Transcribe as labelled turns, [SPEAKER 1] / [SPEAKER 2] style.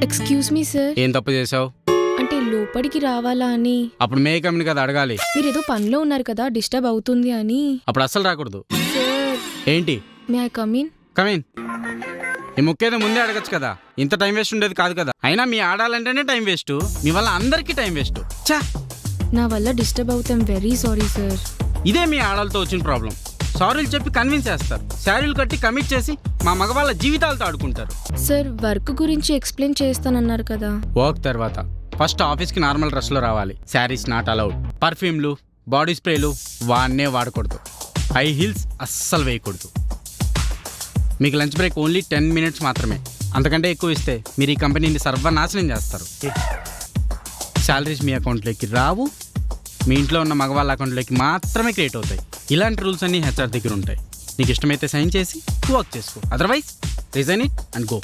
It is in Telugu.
[SPEAKER 1] ఎక్స్క్యూజ్ మీ సార్,
[SPEAKER 2] ఏం తప్పు చేసావు?
[SPEAKER 1] అంటే లోపలికి రావాలా అని.
[SPEAKER 2] అప్పుడు మే కమిని కదా అడగాలి.
[SPEAKER 1] మీరు ఏదో పనిలో ఉన్నారు కదా, డిస్టర్బ్ అవుతుంది అని.
[SPEAKER 2] అప్పుడు అస్సలు రాకూడదు.
[SPEAKER 1] సార్,
[SPEAKER 2] ఏంటి?
[SPEAKER 1] May I come in?
[SPEAKER 2] Come in. ఈ ముక్కేదో ముందే అడగచ్చు కదా, ఇంత టైం వేస్ట్ ఉండేది కాదు కదా. అయినా మీ ఆడాలంటేనే టైం వేస్ట్, మీ వల్ల అందరికీ టైం వేస్ట్. చా,
[SPEAKER 1] నా వల్ల డిస్టర్బ్ అవుతాం, వెరీ సారీ సార్.
[SPEAKER 2] ఇదే మీ ఆడాలతో వచ్చిన ప్రాబ్లం. సారీలు చెప్పి కన్విన్స్ చేస్తారు, శారీలు కట్టి కమిట్ చేసి మా మగవాళ్ళ జీవితాలతో ఆడుకుంటారు.
[SPEAKER 1] సార్, వర్క్ గురించి ఎక్స్ప్లెయిన్ చేస్తానన్నారు కదా.
[SPEAKER 2] వర్క్ తర్వాత ఫస్ట్ ఆఫీస్కి నార్మల్ డ్రెస్లో రావాలి. Saris not allowed. పర్ఫ్యూమ్లు, బాడీ స్ప్రేలు వాన్నే వాడకూడదు. హై హీల్స్ అస్సలు వేయకూడదు. మీకు లంచ్ బ్రేక్ ఓన్లీ 10 minutes మాత్రమే. అంతకంటే ఎక్కువ ఇస్తే మీరు ఈ కంపెనీని సర్వనాశనం చేస్తారు. శాలరీస్ మీ అకౌంట్లోకి రావు, మీ ఇంట్లో ఉన్న మగవాళ్ళ అకౌంట్లోకి మాత్రమే క్రియేట్ అవుతాయి. ఇలాంటి రూల్స్ అన్నీ హెచ్ఆర్ దగ్గర ఉంటాయి. నీకు ఇష్టమైతే సైన్ చేసి వర్క్ చేసుకో, otherwise resign it and go.